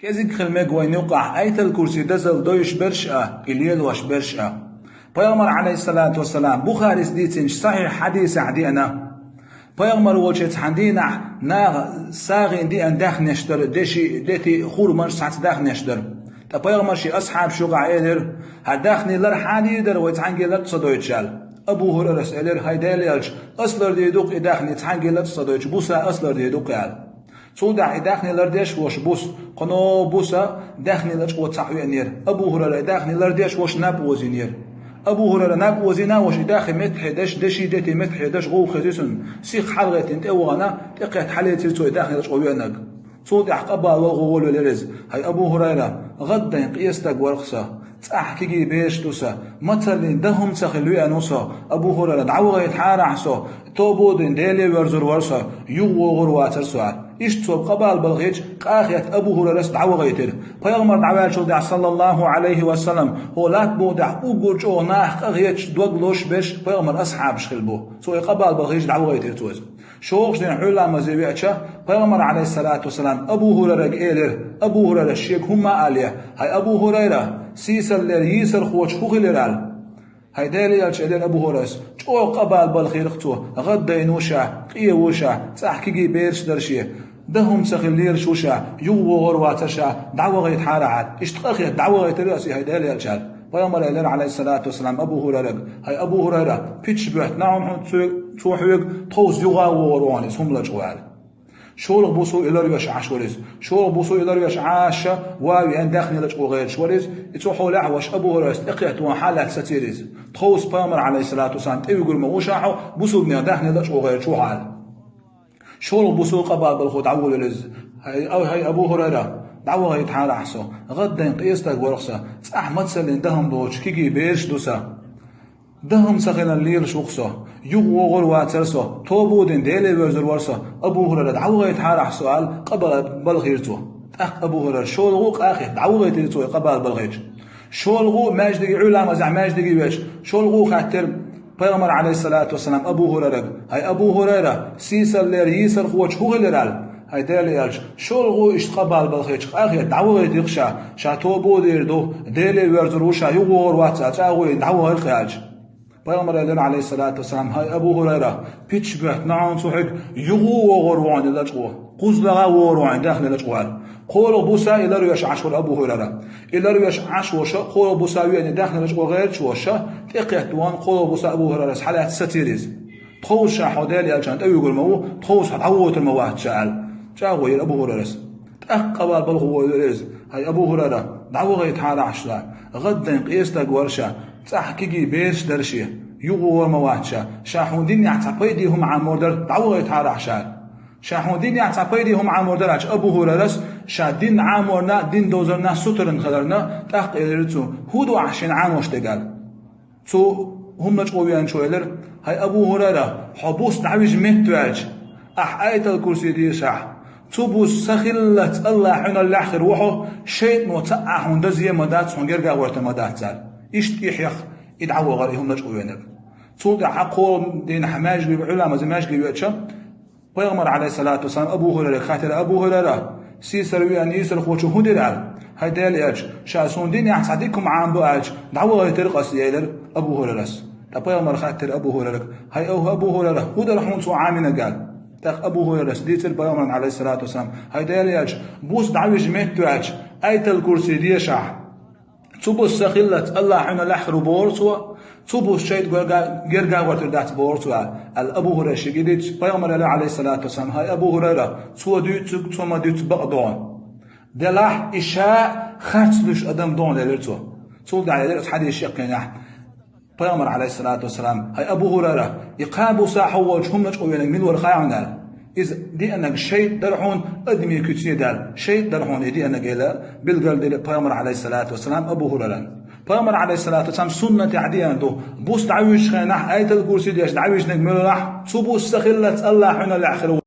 كذيك خلمك وين يوقع آية الكرسي دزل دويش برشا إليل وش برشا. بيغمر عليه الصلاة والسلام بخاري سديتنش صحيح حديث عدينا بيغمر وجهت حدينا ناغ ساغين دي أن داخل نشتر ديشي ديتي خور منش ساعت داخل نشتر بيغمر شي أصحاب شقع إيدر هداخني لر حادي در ويتحنجي لر تصدويتشال أبو هريرة سألر هيداليالش أصلر دي دوق إداخني تحنجي لر تصدويتش بوسا أصلر دي دوق يال صودع إداخني لرديش وش بوس قنو بوسا داخني لرش وتصحوي نير أبو هريرة إداخني لرديش وش ناب وزينير أبو هريرة ناب وزينا وش إداخي متح دش دشي دتي متح دش غو خزيسن سيخ حلقة انت أوغانا تقيت حليتي تو إداخني لرش وينك صودع قبا وغول لرز هاي أبو هريرة غدا قيستك ورقصة تحكي بيش توسا مثلا دهم تخلوي أنوسا أبو هريرة دعوة يتحارحسا توبودين ديلي ورزر ورسا يغوغر واتر سؤال اشتوب قبال بالغيج قاخيت أبو هريرة دعوة غيتر فيغمر دعوة شودع صلى الله عليه وسلم هو لا تبودع أبوج أو ناح قاخيت دوغلوش بيش فيغمر أصحاب شخلبو سوى قبال بالغيج دعوة غيتر توز شوخش دين حولا مزيبيعشا فيغمر عليه الصلاة والسلام أبو هريرة إيلر أبو هريرة الشيك هما آلية هاي أبو هريرة سيسر لير يسر خوش خوخي ليرال هاي دالي يالش إلير أبو هريرة جو قبال بالخير اختو غدا ينوشا قيه وشا تحكي بيرش درشيه دهم سخلير شوشا يوغور واتشا دعوة غيت حارعات اشتقاقية دعوة غيت رأسي هاي دالي يالشال فيامر إلير عليه الصلاة والسلام أبو هريرة هاي أبو هريرة بيتش بيحت نعم توحيق توز يغاور وانيس هم لجوال شول بوسو إلى ريش عشوريز شول بوسو إلى ريش عاشة واوي أن داخل لجو غير شوريز يتوحوا لعوش أبو هريرة إقيت وحالات ستيريز تخوص بيامر عليه الصلاة والسلام يقول ما وشاحو بوسو بني داخل لجو غير شو حال شول بوسو قبال بالخود عول لز هاي أبو هريرة دعوة غيت حال عحسو غدا قيستك ورقصة أحمد سلين دهم بوش كيجي بيرش دوسا دهم سخنا الليل شوقصة يغوغل واترسة توبودين ديلي ورزر ورسة أبو هريرة دعوة غيت حال سؤال قبل بالغيرتو أبو هريرة شولغو أخي دعوة غيت ريتو قبل بالغير شولغو ماجدي علامة زع ماجدي ويش شولغو خاطر بيغمر عليه الصلاة والسلام أبو هريرة هاي أبو هريرة سيسر لير يسر خوش هو غيرال هاي دالي يالش شولغو اشتقبال بالخيش أخي دعوة غيت يخشى شاتو بودير دو ديلي ورزر وشا يغور واتسا تاغوي دعوة غيت خيالش بيغمر عليه الصلاة والسلام هاي أبو هريرة بيتش بيت نعم صحيح يغو وغروان لجوه قزلغا وغروان داخل لجوه قولوا بوسا إلى ريش عشور أبو هريرة إلى ريش عشور شا قولوا بوسا وين داخل لجوه غير شو شا تقيت وان قولوا بوسا أبو هريرة حالات ستيريز تخوش حودال يا جانت أو يقول مو تخوش عوت المواد شعل جاء غير أبو هريرة تأقبل بالغو رز هاي أبو هريرة دعوة غيت حال عشرة غدا قيستك ورشة تحكي بيرش درشي يغو مواتشا شاحون دين يعتقيدي هم عمودر دعوة غيت حال عشان شاحون دين يعتقيدي هم عمودر عش أبو هريرة شا دين عامورنا دين دوزرنا سترن خلرنا تحقيرتو هودو عشان عاموش تقال تو هم نجقويان شويلر هاي أبو هريرة حبوس دعويج متواج آية الكرسي دي شاح تبوس سخلت الله حين الآخر وحو شيء متأحون دزيه مدات هنجرجع ورت مدات زال إيش يحيخ يدعوا غيرهم نجقويانك صود حقهم دين حماج بي علماء زماج بي بيتشا بيغمر عليه الصلاة والسلام أبو هريرة خاطر أبو هريرة سيسر ويان يسر خوش هدرال هاي دال اج شاسون دين يحصديكم عام باج دعوة غير قصير أبو هريرة بيغمر خاطر أبو هريرة هاي أبو هريرة هدر حون سو عامنا قال تاخ أبو هريرة ديت البيغمر عليه الصلاة والسلام هاي دال اج بوس دعوة جمعت اج آية الكرسي دي شح تبوس سخلت الله حين الأحر بورسوا تبوس شيء جرجع وتردات بورسوا الأبو هريرة شجدت بيغمر عليه الصلاة والسلام هاي أبو هريرة سو ديت ثم ديت بقدون دلح إشاء خاتلش أدم دون ليلته سو دعي ليلة حديث شقنا بيغمر عليه الصلاة والسلام هاي أبو هريرة يقابو ساحة وجههم نجقوا من والخيان إذا دي أنك شيء درحون أدمي كتير دال شيء درحون دي أنك إلى بالقلب دي بيغمر عليه الصلاة والسلام أبو هريرة بيغمر عليه الصلاة والسلام سنة عدية عنده بوس دعويش خيناح آية الكرسي ديش دعويش نجمل راح تبوس سخلت الله حين الآخر